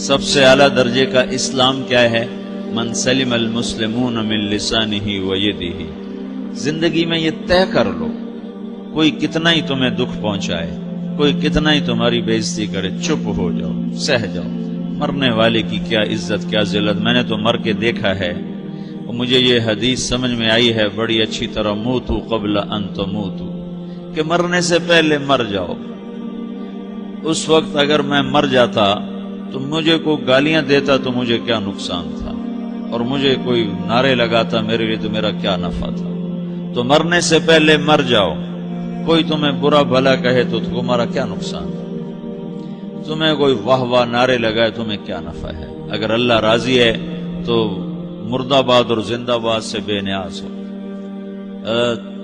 سب سے اعلیٰ درجے کا اسلام کیا ہے؟ من سلم المسلمون من لسانہ و یدہ۔ زندگی میں یہ طے کر لو، کوئی کتنا ہی تمہیں دکھ پہنچائے، کوئی کتنا ہی تمہاری بےعزتی کرے، چپ ہو جاؤ، سہ جاؤ۔ مرنے والے کی کیا عزت، کیا ذلت، میں نے تو مر کے دیکھا ہے، اور مجھے یہ حدیث سمجھ میں آئی ہے بڑی اچھی طرح، موتو قبل ان تموتو، کہ مرنے سے پہلے مر جاؤ۔ اس وقت اگر میں مر جاتا تو مجھے کوئی گالیاں دیتا تو مجھے کیا نقصان تھا، اور مجھے کوئی نعرے لگاتا میرے لیے تو میرا کیا نفع تھا۔ تو مرنے سے پہلے مر جاؤ۔ کوئی تمہیں برا بھلا کہے تو تمہارا کیا نقصان ہے، تمہیں کوئی واہ واہ نعرے لگائے تمہیں کیا نفع ہے۔ اگر اللہ راضی ہے تو مردہ باد اور زندہ باد سے بے نیاز ہو۔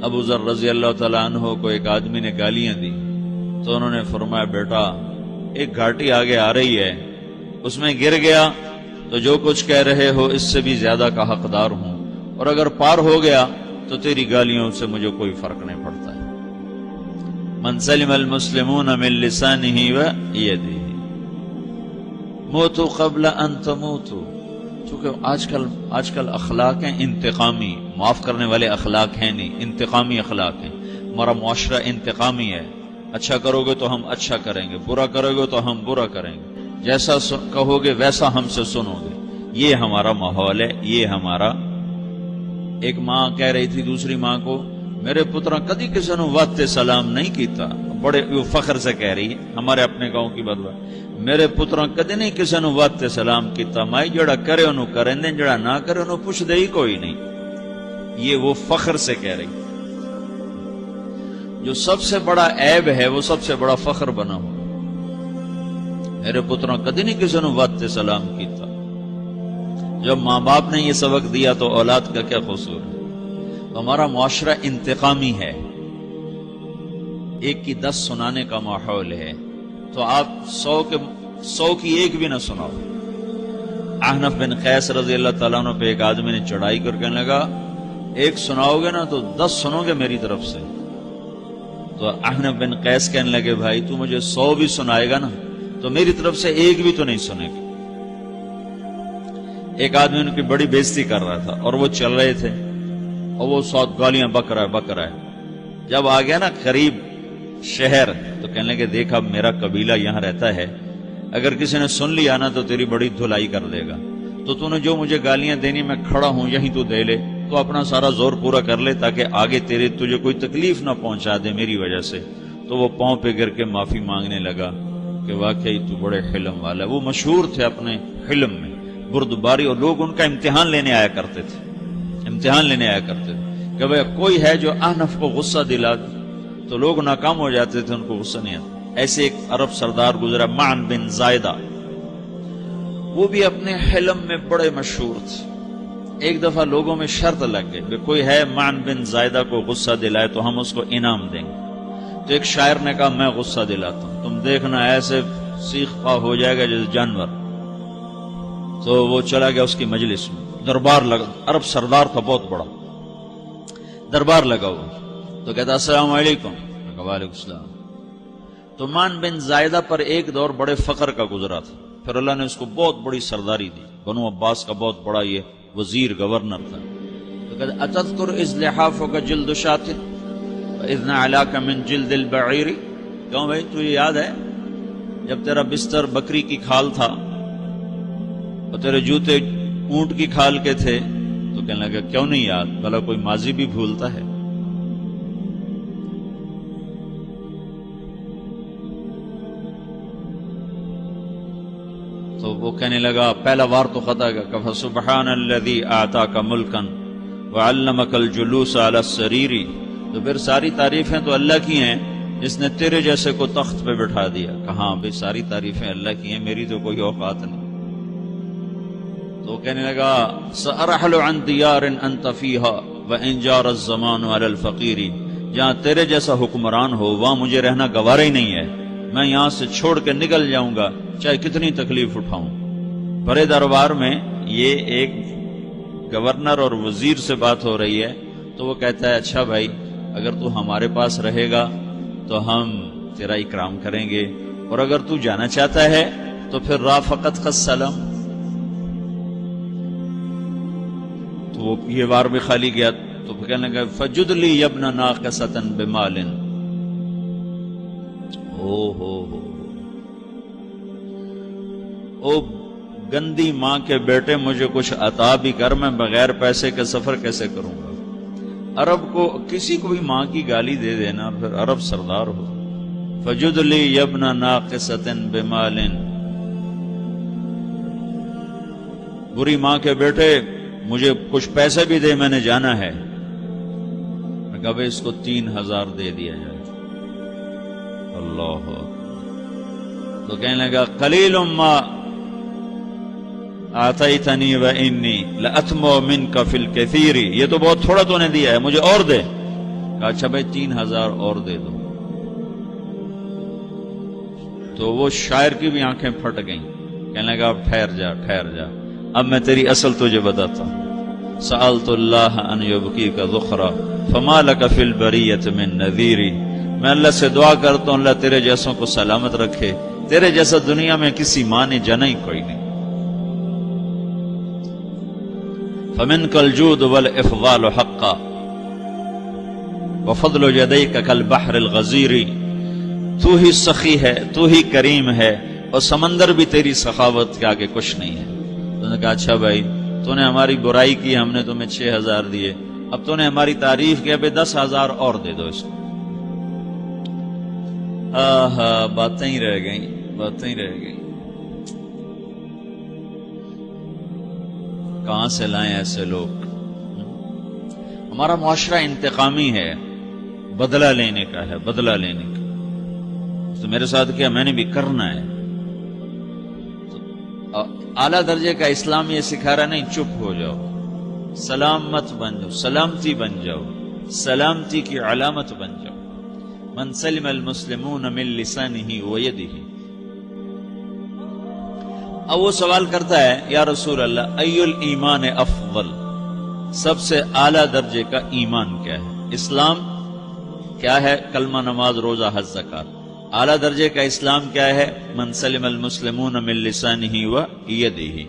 ابو ذر رضی اللہ تعالیٰ عنہ کو ایک آدمی نے گالیاں دی تو انہوں نے فرمایا، بیٹا ایک گھاٹی آگے آ رہی ہے، اس میں گر گیا تو جو کچھ کہہ رہے ہو اس سے بھی زیادہ کا حقدار ہوں، اور اگر پار ہو گیا تو تیری گالیوں سے مجھے کوئی فرق نہیں پڑتا ہے۔ من سلم المسلمون من لسانہ و یدہ موتوا قبل ان تموتوا۔ چونکہ آج کل اخلاق ہیں انتقامی، معاف کرنے والے اخلاق ہیں نہیں، انتقامی اخلاق ہیں۔ ہمارا معاشرہ انتقامی ہے، اچھا کرو گے تو ہم اچھا کریں گے، برا کرو گے تو ہم برا کریں گے، جیسا کہو گے ویسا ہم سے سنو گے۔ یہ ہمارا ماحول ہے، یہ ہمارا۔ ایک ماں کہہ رہی تھی دوسری ماں کو، میرے پترا کدی کسی نے واسطے سلام نہیں کیتا، بڑے فخر سے کہہ رہی ہے، ہمارے اپنے گاؤں کی بات۔ میرے پترا کدی نہیں کسی نے واسطے سلام کیتا، مائی جڑا کرے انہوں کریں دیں، جڑا نہ کرے انہوں پوچھ دے ہی کوئی نہیں۔ یہ وہ فخر سے کہہ رہی۔ جو سب سے بڑا عیب ہے وہ سب سے بڑا فخر بنا ہو۔ میرے پترا کدی نہیں کسی نے واسطے سلام کیتا۔ جب ماں باپ نے یہ سبق دیا تو اولاد کا کیا قصور ہے؟ ہمارا معاشرہ انتقامی ہے، ایک کی 10 سنانے کا ماحول ہے، تو آپ 100 کی ایک بھی نہ سناؤ۔ احنف بن قیس رضی اللہ تعالیٰ عنہ پہ ایک آدمی نے چڑھائی کر کہنے لگا، ایک سناؤ گے نا تو 10 سنو گے میری طرف سے۔ تو احنف بن قیس کہنے لگے، بھائی تو مجھے 100 بھی سنائے گا نا تو میری طرف سے ایک بھی تو نہیں سنے گا۔ ایک آدمی ان کی بڑی بےزتی کر رہا تھا اور وہ چل رہے تھے، اور وہ 100 گالیاں بک رہا ہے۔ جب آ گیا نا قریب شہر تو کہنے لگے، دیکھ اب میرا قبیلہ یہاں رہتا ہے، اگر کسی نے سن لیا نا تو تیری بڑی دھلائی کر دے گا، تو نے جو مجھے گالیاں دینی میں کھڑا ہوں یہیں تو دے لے، تو اپنا سارا زور پورا کر لے تاکہ آگے تجھے کوئی تکلیف نہ پہنچا دے میری وجہ سے۔ تو وہ پاؤں پہ گر کے معافی مانگنے لگا کہ واقعی تو بڑے حلم والا ہے۔ وہ مشہور تھے اپنے حلم میں، بردباری، اور لوگ ان کا امتحان لینے آیا کرتے تھے کہ بھئی کوئی ہے جو احنف کو غصہ دلا دے، تو لوگ ناکام ہو جاتے تھے، ان کو غصہ نہیں آتا۔ ایسے ایک عرب سردار گزرا، معن بن زائدہ، وہ بھی اپنے حلم میں بڑے مشہور تھے۔ ایک دفعہ لوگوں میں شرط لگ گئی کہ کوئی ہے معن بن زائدہ کو غصہ دلائے تو ہم اس کو انعام دیں گے۔ تو ایک شاعر نے کہا، میں غصہ دلاتا ہوں، تم دیکھنا ایسے سیخ پا ہو جائے گا جیسے جانور۔ تو وہ چلا گیا اس کی مجلس میں، دربار لگا، عرب سردار تھا بہت بڑا، دربار لگا ہوا، تو کہتا السلام علیکم، وعلیکم السلام۔ تو معن بن زائدہ پر ایک دور بڑے فقر کا گزرا تھا، پھر اللہ نے اس کو بہت بڑی سرداری دی، بنو عباس کا بہت بڑا یہ وزیر گورنر تھا۔ تو کہتا اتذکر اذ لحافک جلد شاۃ واذ نعلاک من جلد البعیر، کیوں بھائی تجھے یاد ہے جب تیرا بستر بکری کی کھال تھا اور تیرے جوتے اونٹ کی کھال کے تھے؟ تو کہنے لگا کیوں نہیں یاد، بھلا کوئی ماضی بھی بھولتا ہے؟ تو وہ کہنے لگا، پہلا وار تو خطا کا، فسبحان الذی اعطاک ملکا وعلمک الجلوس علی السریر۔ تو پھر ساری تعریفیں تو اللہ کی ہیں جس نے تیرے جیسے کو تخت پہ بٹھا دیا۔ کہاں بھئی ساری تعریفیں اللہ کی ہیں، میری تو کوئی اوقات نہیں۔ تو کہنے لگا، سأرحل عن دیار انت فیہا وان جار الزمان علی الفقیر، جہاں تیرے جیسا حکمران ہو وہاں مجھے رہنا گوارا ہی نہیں ہے، میں یہاں سے چھوڑ کے نکل جاؤں گا چاہے کتنی تکلیف اٹھاؤں۔ بڑے دربار میں یہ ایک گورنر اور وزیر سے بات ہو رہی ہے، تو وہ کہتا ہے اچھا بھائی اگر تو ہمارے پاس رہے گا تو ہم تیرا اکرام کریں گے، اور اگر تو جانا چاہتا ہے تو پھر رافقت کا سلام، تو یہ بار بھی خالی گیا تو پھر کہنے لگا فجد لی ابن ناقصۃ بمال، او گندی ماں کے بیٹے مجھے کچھ عطا بھی کر، میں بغیر پیسے کے سفر کیسے کروں گا؟ عرب کو کسی کو بھی ماں کی گالی دے دینا پھر عرب سردار ہو۔ فجد لی ابن ناقصۃ بمال، بری ماں کے بیٹے مجھے کچھ پیسے بھی دے، میں نے جانا ہے۔ میں کہا بھائی اس کو 3000 دے دیا جائے۔ اللہ، تو کہنے لگا قلیل ما آتیتنی وانی لأطمع منک فی الکثیر، یہ تو بہت تھوڑا تو نے دیا ہے، مجھے اور دے۔ کہا اچھا بھائی 3000 اور دے دو۔ تو وہ شاعر کی بھی آنکھیں پھٹ گئیں، کہنے لگا اب ٹھہر جا ٹھہر جا، اب میں تیری اصل تجھے بتاتا ہوں۔ سألت اللہ ان یبقیک ذخرا فما لک فی البریۃ من نذیر، میں اللہ سے دعا کرتا ہوں اللہ تیرے جیسوں کو سلامت رکھے، تیرے جیسا دنیا میں کسی ماں نے جنا ہی کوئی نہیں۔ فمنک الجود والافضال حقا وفضل یدیک کالبحر الغزیر، تو ہی سخی ہے، تو ہی کریم ہے، اور سمندر بھی تیری سخاوت کے آگے کچھ نہیں ہے۔ تو نے کہا اچھا بھائی تو نے ہماری برائی کی، ہم نے تمہیں 6000 دیے، اب تو نے ہماری تعریف کی، اب 10,000 اور دے دو اس کو۔ باتیں ہی رہ گئیں، باتیں ہی رہ گئیں۔ کہاں سے لائیں ایسے لوگ؟ ہمارا معاشرہ انتقامی ہے، بدلہ لینے کا ہے، بدلہ لینے کا۔ تو میرے ساتھ کیا میں نے بھی کرنا ہے۔ تو اعلیٰ درجے کا اسلام یہ سکھا رہا نہیں چپ ہو جاؤ، سلام مت بن جاؤ، سلامتی بن جاؤ، سلامتی کی علامت بن جاؤ۔ من سلم المسلمون من لسانہ ویدہ۔ اب وہ سوال کرتا ہے یا رسول اللہ ای الایمان افضل، سب سے اعلیٰ درجے کا ایمان کیا ہے؟ اسلام کیا ہے؟ کلمہ، نماز، روزہ، حج، زکات۔ اعلیٰ درجے کا اسلام کیا ہے؟ من سلم المسلمون من لسانہ ویدہ۔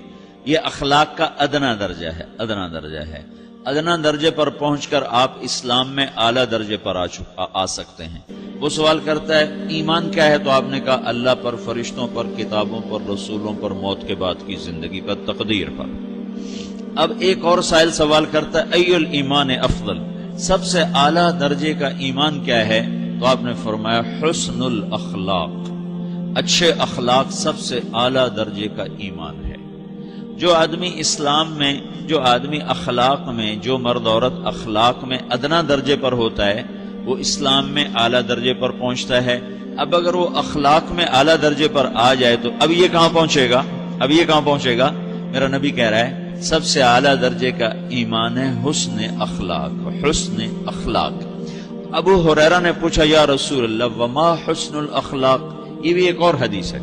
یہ اخلاق کا ادنا درجہ ہے، ادنا درجہ ہے۔ ادنا درجے پر پہنچ کر آپ اسلام میں اعلیٰ درجے پر آ سکتے ہیں۔ وہ سوال کرتا ہے ایمان کیا ہے؟ تو آپ نے کہا اللہ پر، فرشتوں پر، کتابوں پر، رسولوں پر، موت کے بعد کی زندگی پر، تقدیر پر۔ اب ایک اور سائل سوال کرتا ہے ای الایمان افضل، سب سے اعلیٰ درجے کا ایمان کیا ہے؟ تو آپ نے فرمایا حسن الاخلاق، اچھے اخلاق سب سے اعلیٰ درجے کا ایمان ہے۔ جو آدمی اسلام میں، جو آدمی اخلاق میں، جو مرد عورت اخلاق میں ادنا درجے پر ہوتا ہے وہ اسلام میں اعلیٰ درجے پر پہنچتا ہے۔ اب اگر وہ اخلاق میں اعلیٰ درجے پر آ جائے تو اب یہ کہاں پہنچے گا؟ اب یہ کہاں پہنچے گا؟ میرا نبی کہہ رہا ہے سب سے اعلیٰ درجے کا ایمان ہے حسن اخلاق، حسن اخلاق۔ ابو ہریرہ نے پوچھا یا رسول اللہ وما حسن الاخلاق، یہ بھی ایک اور حدیث ہے،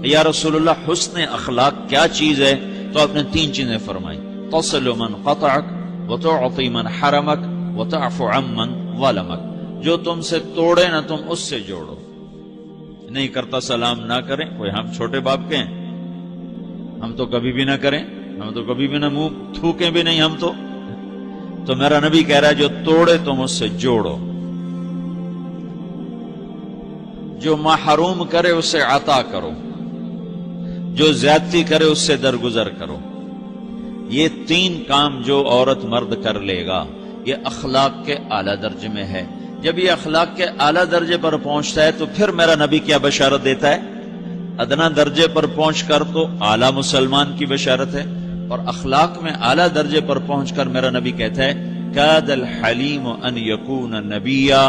یا رسول اللہ حسن اخلاق کیا چیز ہے؟ تو آپ نے 3 چیزیں فرمائی، تصل من قطعک وتعطی من حرمک وتعفو عمن ظلمک، جو تم سے توڑے نہ تم اس سے جوڑو، نہیں کرتا سلام نہ کریں، کوئی ہم چھوٹے باپ کے ہیں، ہم تو کبھی بھی نہ کریں، ہم تو کبھی بھی نہ منہ تھوکیں بھی نہیں، ہم تو میرا نبی کہہ رہا ہے جو توڑے تم اس سے جوڑو، جو محروم کرے اسے عطا کرو، جو زیادتی کرے اس سے درگزر کرو۔ یہ 3 کام جو عورت مرد کر لے گا یہ اخلاق کے اعلیٰ درجے میں ہے۔ جب یہ اخلاق کے اعلیٰ درجے پر پہنچتا ہے تو پھر میرا نبی کیا بشارت دیتا ہے؟ ادنا درجے پر پہنچ کر تو اعلیٰ مسلمان کی بشارت ہے، اور اخلاق میں اعلیٰ درجے پر پہنچ کر میرا نبی کہتا ہے کاد الحلیم ان یکون نبیا،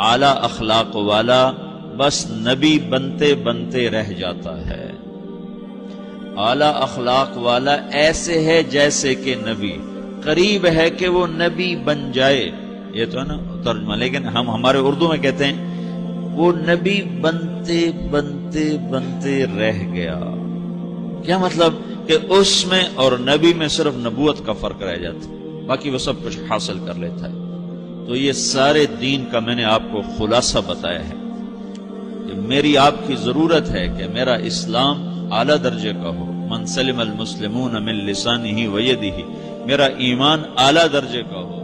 اعلیٰ اخلاق والا بس نبی بنتے بنتے رہ جاتا ہے۔ اعلیٰ اخلاق والا ایسے ہے جیسے کہ نبی، قریب ہے کہ وہ نبی بن جائے، یہ تو ہے نا ترجمہ، لیکن ہم ہمارے اردو میں کہتے ہیں وہ نبی بنتے بنتے بنتے رہ گیا۔ کیا مطلب؟ کہ اس میں اور نبی میں صرف نبوت کا فرق رہ جاتا ہے، باقی وہ سب کچھ حاصل کر لیتا ہے۔ تو یہ سارے دین کا میں نے آپ کو خلاصہ بتایا ہے کہ میری آپ کی ضرورت ہے کہ میرا اسلام اعلیٰ درجے کا ہو، من سلم المسلمون من لسانہ و یدہ، میرا ایمان اعلیٰ درجے کا ہو،